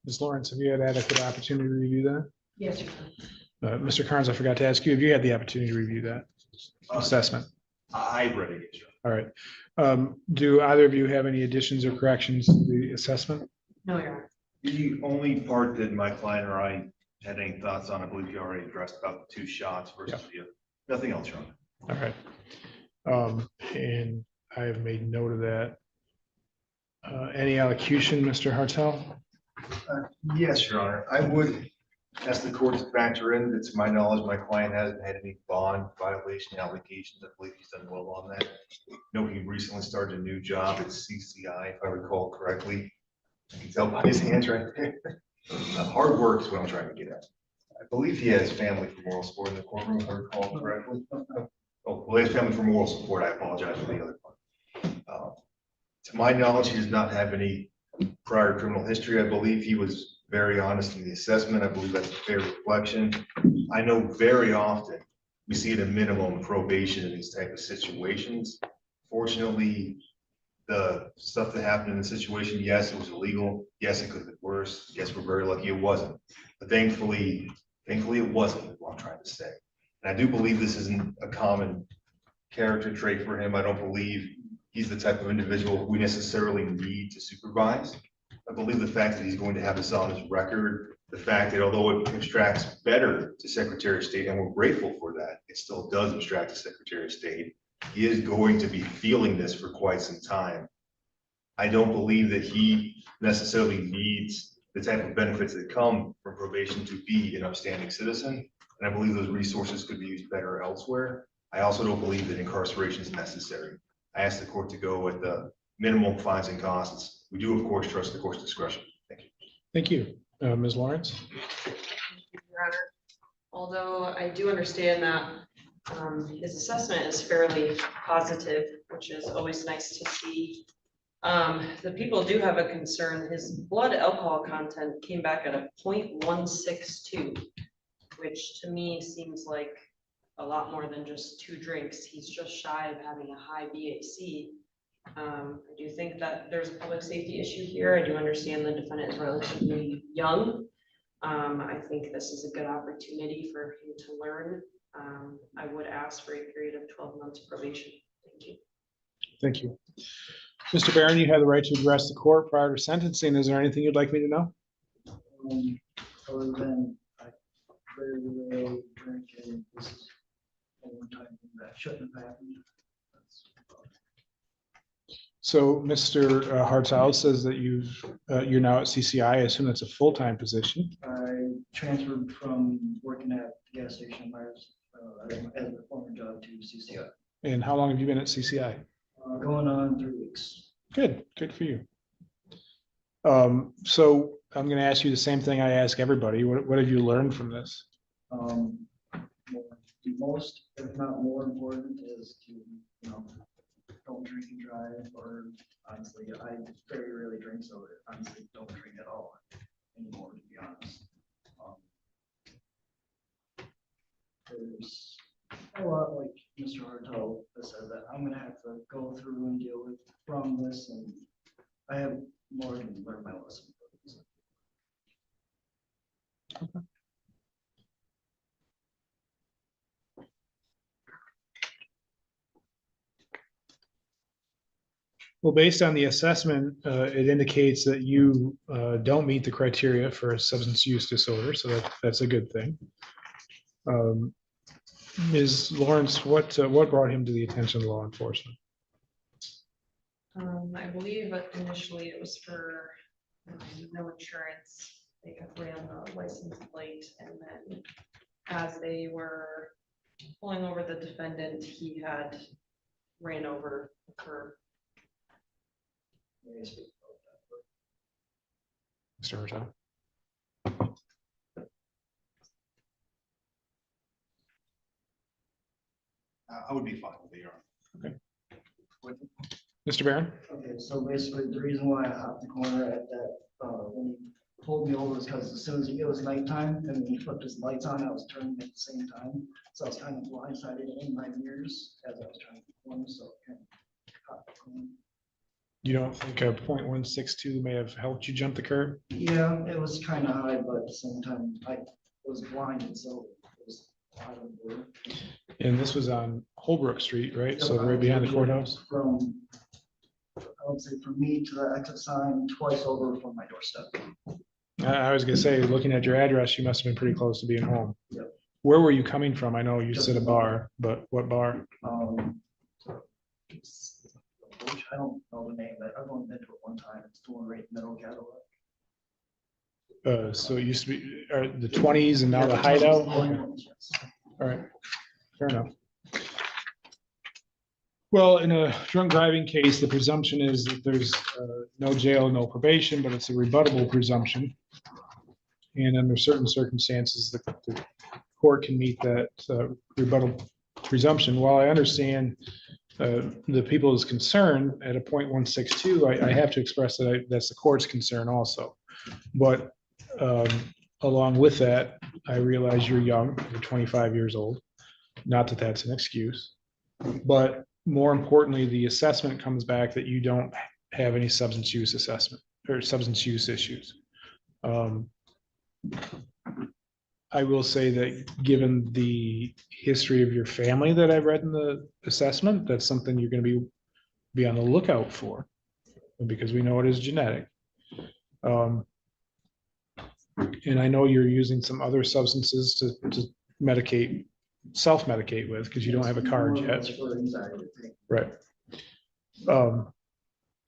Ms. Lawrence, have you had adequate opportunity to review that? Yes, Mr. Carnes, I forgot to ask you, have you had the opportunity to review that assessment? I read it, sure. All right. Do either of you have any additions or corrections to the assessment? no, Your Honor. The only part that my client or I had any thoughts on, I believe you already addressed about the 2 shots versus the nothing else wrong. All right. And I have made note of that. Any allocution, Mr. Hartel? Yes, Your Honor. I would ask the court to factor in that, to my knowledge, my client hasn't had any bond violation allegations. I believe he's done well on that. No, he recently started a new job at CCI, if I recall correctly. You can tell by his hands right there. Hard work is what I'm trying to get at. I believe he has family for moral support in the courtroom, if I recall correctly. Oh, well, he has family for moral support. I apologize for the other part. To my knowledge, he does not have any prior criminal history. I believe he was very honest in the assessment. I believe that's a fair reflection. I know very often we see at a minimum probation in these type of situations. Fortunately, the stuff that happened in the situation, yes, it was illegal. Yes, it could have been worse. Yes, we're very lucky it wasn't. But thankfully it wasn't, is what I'm trying to say. And I do believe this isn't a common character trait for him. I don't believe he's the type of individual we necessarily need to supervise. I believe the fact that he's going to have this on his record, the fact that although it abstracts better to Secretary of State, and we're grateful for that, it still does abstract to Secretary of State. He is going to be feeling this for quite some time. I don't believe that he necessarily needs the type of benefits that come from probation to be an upstanding citizen. And I believe those resources could be used better elsewhere. I also don't believe that incarceration is necessary. I asked the court to go with the minimum fines and costs. We do, of course, trust the court's discretion. Thank you. Thank you. Ms. Lawrence? Your Honor. Although I do understand that his assessment is fairly positive, which is always nice to see. The people do have a concern. His blood alcohol content came back at a 0.162, which to me seems like a lot more than just 2 drinks. He's just shy of having a high BAC. I do think that there's a public safety issue here. I do understand the defendant is relatively young. I think this is a good opportunity for him to learn. I would ask for a period of 12 months probation. Thank you. Thank you. Mr. Barron, you have the right to address the court prior to sentencing. Is there anything you'd like me to know? Other than I very drink, and this is one time that shouldn't have happened. So Mr. Hartel says that you're now at CCI. I assume that's a full-time position. I transferred from working at the gas station as a former job to CCI. And how long have you been at CCI? Going on 3 weeks. Good for you. So I'm going to ask you the same thing I ask everybody. What have you learned from this? The most, if not more important, is to, don't drink and drive, or honestly, I very rarely drink, so honestly don't drink at all anymore, to be honest. There's a lot, like Mr. Hartel has said, that I'm gonna have to go through and deal with from this, and I have more than learned my lesson. Okay. Well, based on the assessment, it indicates that you don't meet the criteria for a substance use disorder, so that's a good thing. Ms. Lawrence, what brought him to the attention of law enforcement? I believe initially it was for no insurance. They ran the license plate, and then as they were pulling over the defendant, he had ran over the curb. Mr. Hartel? I would be fine with it, Your Honor. Okay. Mr. Barron? Okay, so basically the reason why I hopped the corner at that, when he pulled me over was because as soon as it was nighttime and when he flipped his lights on, I was turning at the same time. So I was kind of blindsided in my mirrors as I was trying to corner, so I kind of caught the corner. You don't think a .162 may have helped you jump the curb? Yeah, it was kind of high, but at the same time, I was blinded, so it was out of blue. And this was on Holbrook Street, right? So right behind the courthouse? From, I would say from me to the exit sign, twice over from my doorstep. I was gonna say, looking at your address, you must have been pretty close to being home. Yep. Where were you coming from? I know you Just said a a bar, but what bar? Which I don't know the name, but I've only been to it one time. It's the one right in the middle of Cadillac. So it used to be, the 20s and now the hideout? Okay. Yes. All right, fair enough. Well, in a drunk driving case, the presumption is that there's no jail, no probation, but it's a rebuttable presumption. And under certain circumstances, the court can meet that rebuttal presumption. While I understand the people's concern at a .162, I have to express that that's the court's concern also. But along with that, I realize you're young, you're 25 years old. Not that that's an excuse, but more importantly, the assessment comes back that you don't have any substance use assessment or substance use issues. I will say that given the history of your family that I've read in the assessment, that's something you're going to be on the lookout for, because we know it is genetic. And I know you're using some other substances to medicate, self-medicate with, because you don't have a card yet. Right.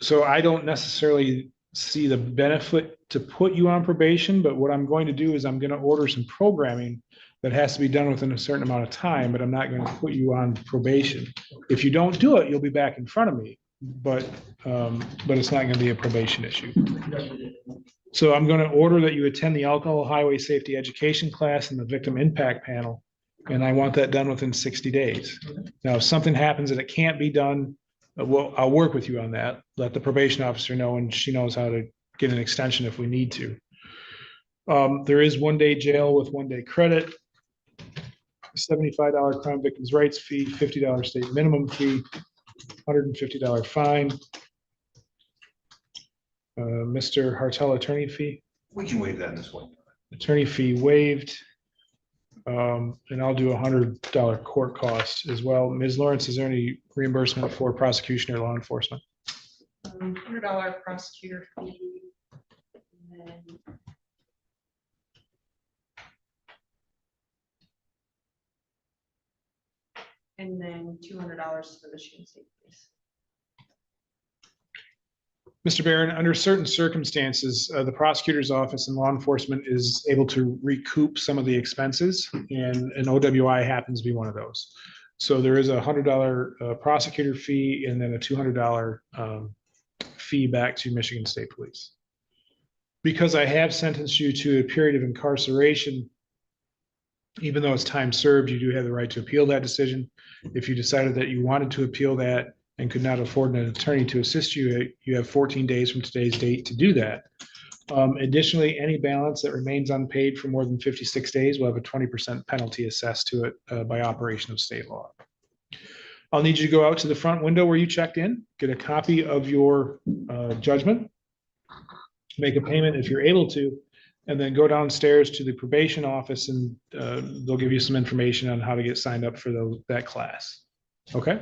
So I don't necessarily see the benefit to put you on probation, but what I'm going to do is I'm going to order some programming that has to be done within a certain amount of time, but I'm not going to put you on probation. If you don't do it, you'll be back in front of me, but it's not going to be a probation issue. So I'm going to order that you attend the alcohol highway safety education class and the victim impact panel. And I want that done within 60 days. Now, if something happens that it can't be done, well, I'll work with you on that. Let the probation officer know, and she knows how to get an extension if we need to. There is 1 day jail with 1 day credit, $75 crime victims' rights fee, $50 state minimum fee, $150 fine. Mr. Hartel, attorney fee. We can waive that this one. Attorney fee waived. And I'll do $100 court cost as well. Ms. Lawrence, is there any reimbursement for prosecution or law enforcement? $100 prosecutor fee. And then $200 for the Michigan State Police. Mr. Barron, under certain circumstances, the prosecutor's office and law enforcement is able to recoup some of the expenses, and an OWI happens to be one of those. So there is a $100 prosecutor fee and then a $200 fee back to Michigan State Police. Because I have sentenced you to a period of incarceration, even though it's time served, you do have the right to appeal that decision. If you decided that you wanted to appeal that and could not afford an attorney to assist you, you have 14 days from today's date to do that. Additionally, any balance that remains unpaid for more than 56 days will have a 20% penalty assessed to it by operation of state law. I'll need you to go out to the front window where you checked in, get a copy of your judgment, make a payment if you're able to, and then go downstairs to the probation office, and they'll give you some information on how to get signed up for that class. Okay?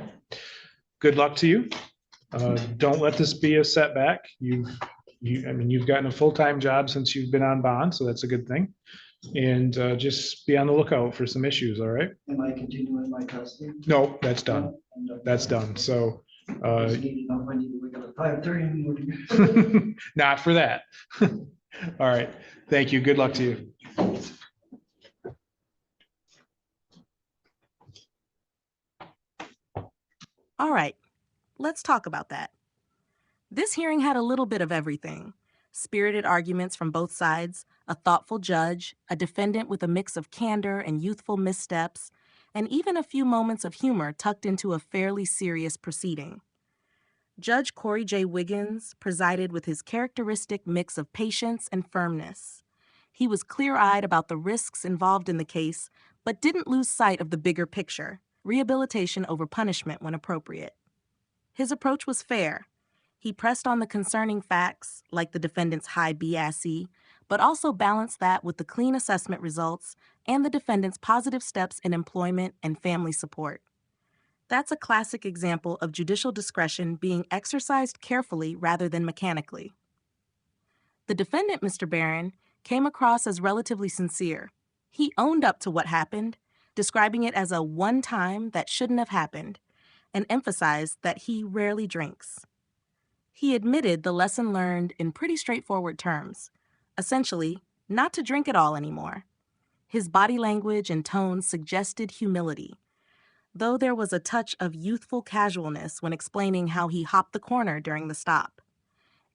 Good luck to you. Don't let this be a setback. You've gotten a full-time job since you've been on bond, so that's a good thing. And just be on the lookout for some issues, all right? Am I continuing my custody? No, that's done. That's done. So I need to wake up at 5:30 in the morning. not for that. All right. Thank you. Good luck to you. All right, let's talk about that. This hearing had a little bit of everything. Spirited arguments from both sides, a thoughtful judge, a defendant with a mix of candor and youthful missteps, and even a few moments of humor tucked into a fairly serious proceeding. Judge Corey J. Wiggins presided with his characteristic mix of patience and firmness. He was clear-eyed about the risks involved in the case, but didn't lose sight of the bigger picture, rehabilitation over punishment when appropriate. His approach was fair. He pressed on the concerning facts, like the defendant's high BASE, but also balanced that with the clean assessment results and the defendant's positive steps in employment and family support. That's a classic example of judicial discretion being exercised carefully rather than mechanically. The defendant, Mr. Barron, came across as relatively sincere. He owned up to what happened, describing it as a one time that shouldn't have happened, and emphasized that he rarely drinks. He admitted the lesson learned in pretty straightforward terms, essentially, not to drink at all anymore. His body language and tone suggested humility, though there was a touch of youthful casualness when explaining how he hopped the corner during the stop.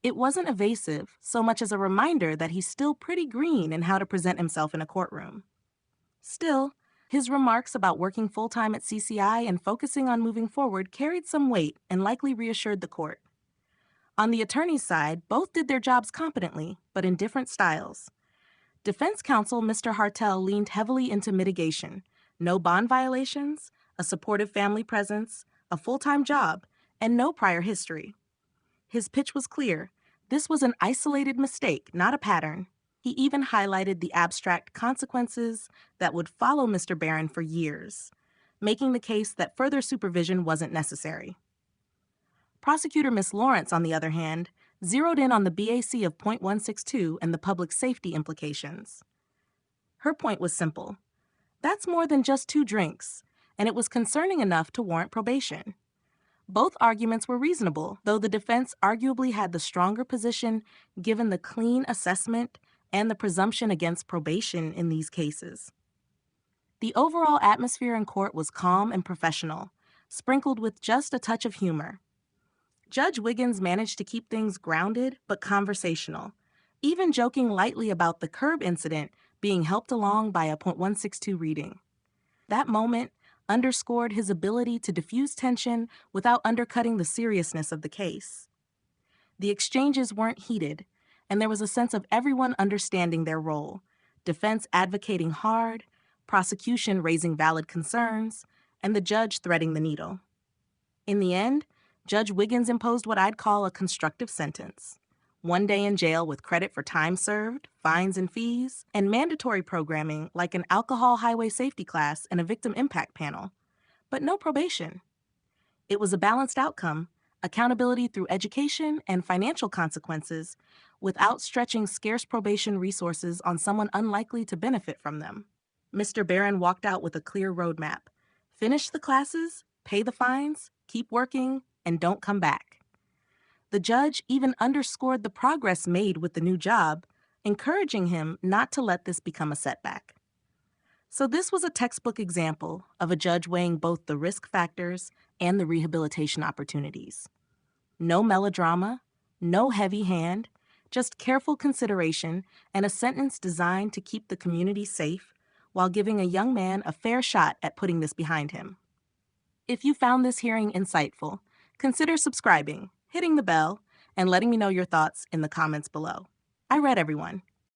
It wasn't evasive so much as a reminder that he's still pretty green in how to present himself in a courtroom. Still, his remarks about working full-time at CCI and focusing on moving forward carried some weight and likely reassured the court. On the attorney's side, both did their jobs competently, but in different styles. Defense counsel Mr. Hartel leaned heavily into mitigation, no bond violations, a supportive family presence, a full-time job, and no prior history. His pitch was clear. This was an isolated mistake, not a pattern. He even highlighted the abstract consequences that would follow Mr. Barron for years, making the case that further supervision wasn't necessary. Prosecutor Ms. Lawrence, on the other hand, zeroed in on the BAC of .162 and the public safety implications. Her point was simple. That's more than just 2 drinks, and it was concerning enough to warrant probation. Both arguments were reasonable, though the defense arguably had the stronger position given the clean assessment and the presumption against probation in these cases. The overall atmosphere in court was calm and professional, sprinkled with just a touch of humor. Judge Wiggins managed to keep things grounded but conversational, even joking lightly about the curb incident being helped along by a .162 reading. That moment underscored his ability to diffuse tension without undercutting the seriousness of the case. The exchanges weren't heated, and there was a sense of everyone understanding their role, defense advocating hard, prosecution raising valid concerns, and the judge threading the needle. In the end, Judge Wiggins imposed what I'd call a constructive sentence. 1 day in jail with credit for time served, fines and fees, and mandatory programming like an alcohol highway safety class and a victim impact panel. But no probation. It was a balanced outcome, accountability through education and financial consequences, without stretching scarce probation resources on someone unlikely to benefit from them. Mr. Barron walked out with a clear roadmap. Finish the classes, pay the fines, keep working, and don't come back. The judge even underscored the progress made with the new job, encouraging him not to let this become a setback. So this was a textbook example of a judge weighing both the risk factors and the rehabilitation opportunities. No melodrama, no heavy hand, just careful consideration and a sentence designed to keep the community safe while giving a young man a fair shot at putting this behind him. If you found this hearing insightful, consider subscribing, hitting the bell, and letting me know your thoughts in the comments below. I read everyone.